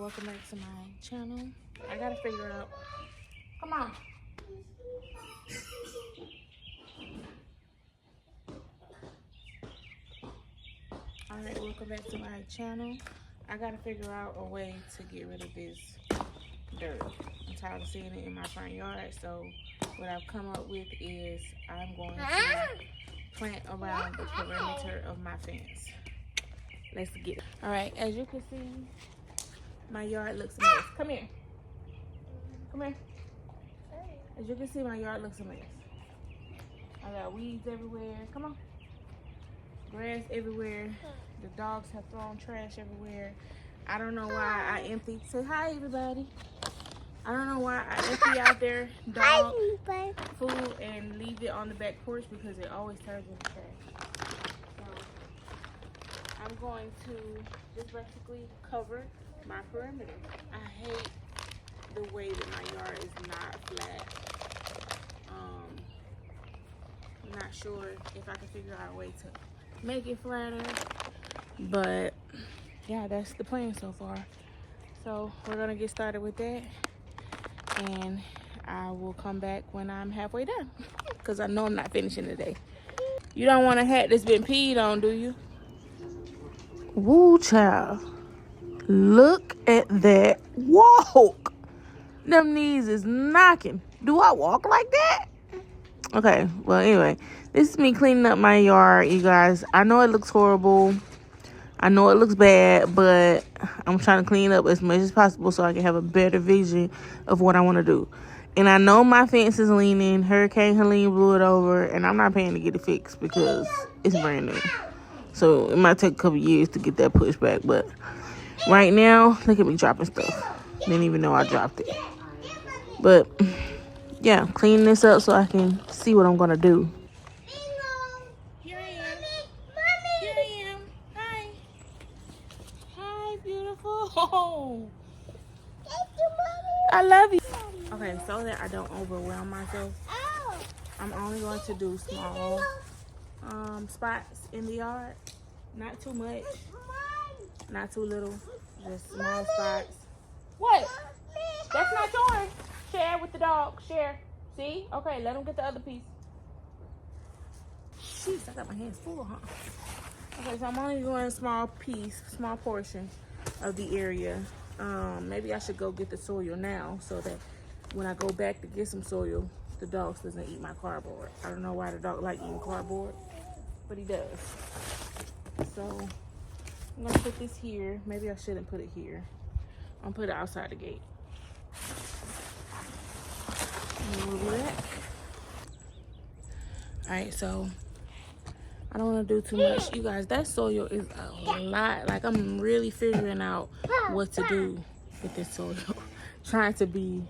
welcome back to my channel. I gotta figure out. Come on. Alright, welcome back to my channel. I gotta figure out a way to get rid of this dirt. I'm tired of seeing it in my front yard, so what I've come up with is I'm going to plant around the perimeter of my fence. Let's get it. Alright, as you can see, my yard looks a mess. Come here. Come here. As you can see, my yard looks a mess. I got weeds everywhere. Come on. Grass everywhere. The dogs have thrown trash everywhere. I don't know why I empty. Say hi, everybody. I don't know why I empty out their dog food and leave it on the back porch because it always turns into trash. So I'm going to just basically cover my perimeter. I hate the way that my yard is not flat. I'm not sure if I can figure out a way to make it flatter, but yeah, that's the plan so far. So we're gonna get started with that, and I will come back when I'm halfway done because I know I'm not finishing today. You don't want a hat that's been peed on, do you? Woo, child. Look at that walk. Them knees is knocking. Do I walk like that? Okay, well, anyway, this is me cleaning up my yard, you guys. I know it looks horrible. I know it looks bad, but I'm trying to clean up as much as possible so I can have a better vision of what I want to do. And I know my fence is leaning. Hurricane Helene blew it over, and I'm not paying to get it fixed because it's brand new. So it might take a couple years to get that pushed back, but right now, look at me dropping stuff. Didn't even know I dropped it. But yeah, clean this up so I can see what I'm gonna do. Here I am. Here I am. Hi. Hi, beautiful. I love you. Okay, so that I don't overwhelm myself, I'm only going to do small spots in the yard. Not too much. Not too little. Just small spots. What? That's not yours. Share with the dog. Share. See? Okay, let him get the other piece. Jeez, I got my hands full, huh? Okay, so I'm only doing a small portion of the area. Maybe I should go get the soil now so that when I go back to get some soil, the dog doesn't eat my cardboard. I don't know why the dog like eating cardboard, but he does. So I'm gonna put this here. Maybe I shouldn't put it here. I'm gonna put it outside the gate. We'll be back. Alright, so I don't want to do too much. You guys, that soil is a lot. Like, I'm really figuring out what to do with this soil. Trying to be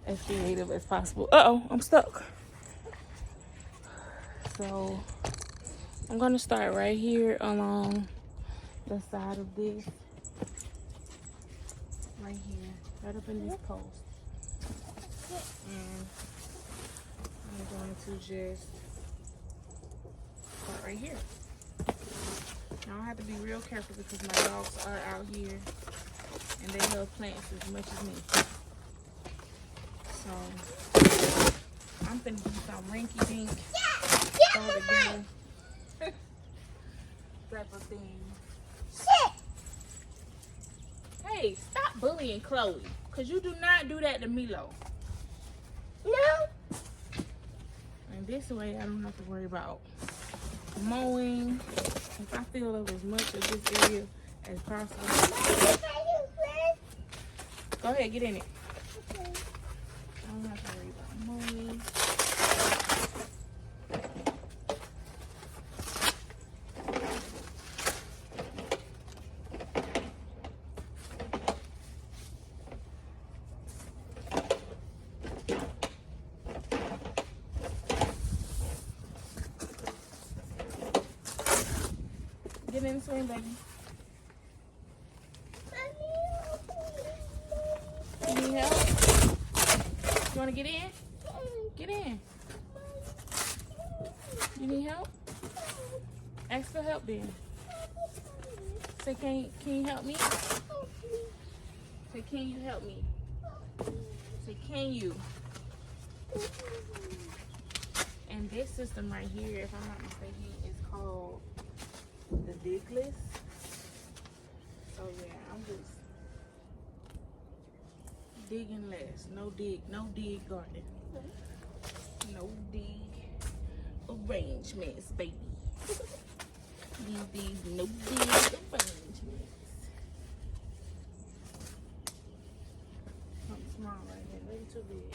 as creative as possible. Uh-oh, I'm stuck. So I'm going to start right here along the side of this. Right here. Right up in this post. And I'm going to just start right here. Now I have to be real careful because my dogs are out here and they love plants as much as me. So I'm finna do some rinky dink, throw it again type of thing. Hey, stop bullying Chloe, because you do not do that to Milo. No. And this way I don't have to worry about mowing. If I fill up as much of this area as possible. Go ahead, get in it. Okay. I don't have to worry about mowing. Get in the swing, baby. You need help? You want to get in? Get in. You need help? Ask for help then. Say, can you help me? Say, can you help me? Say, can you? And this system right here, if I'm not mistaken, is called the Digless. So yeah, I'm just digging less. No dig garden. No dig arrangements, baby. These no dig arrangements. Something small right here, maybe too big.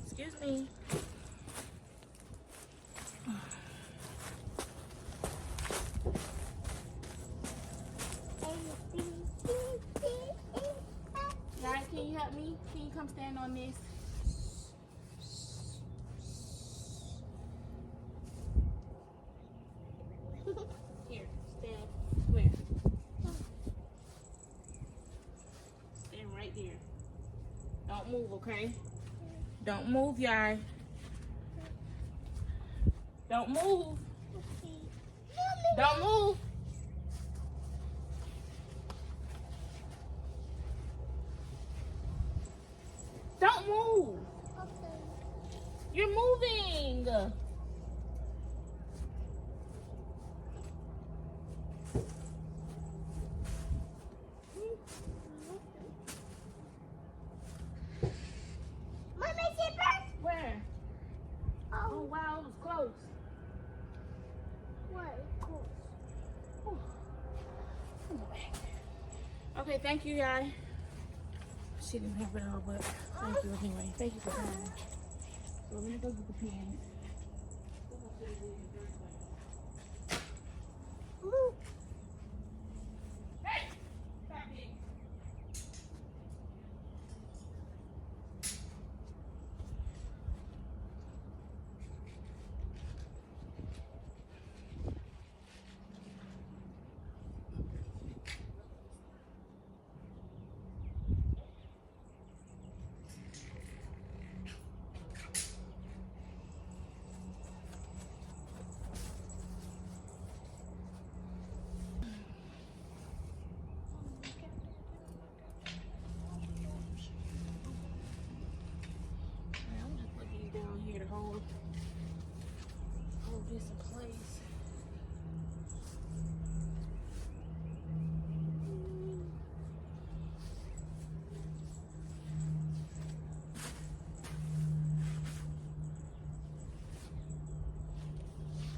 Excuse me. Guys, can you help me? Can you come stand on this? Here, stand. Where? Stand right there. Don't move, okay? Don't move, y'all. Don't move. Don't move. Don't move. You're moving. Where? Oh wow, it was close. Okay, thank you, y'all. She didn't have it all, but thank you anyway. Thank you for coming. So let me go get the pen. Hey! Stop it. I'm just looking down here to hold this in place.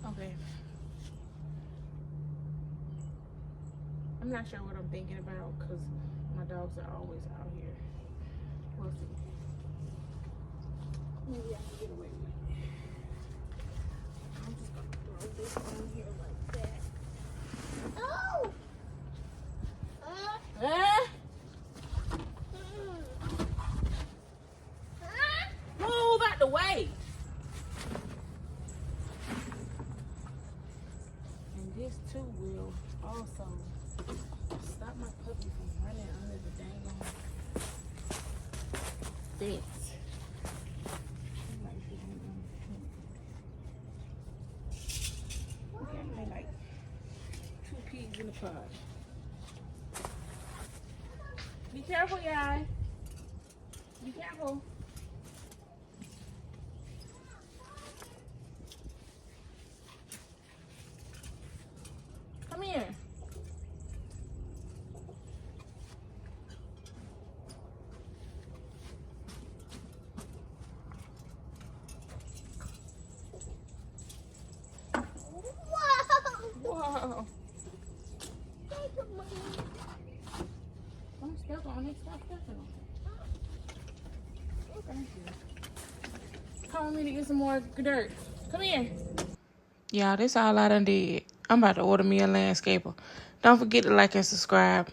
Okay. I'm not sure what I'm thinking about because my dogs are always out here. We'll see. Maybe I can get away with it. I'm just gonna throw this on here like that. Oh! Move out the way. And this too will also stop my puppy from running under the dang fence. Okay, I like 2 pigs in the pod. Be careful, y'all. Be careful. Come here. Whoa. Don't step on it. Stop stepping on it. Thank you. Come with me to get some more dirt. Come here. Y'all, this all I done did. I'm about to order me a landscaper. Don't forget to like and subscribe.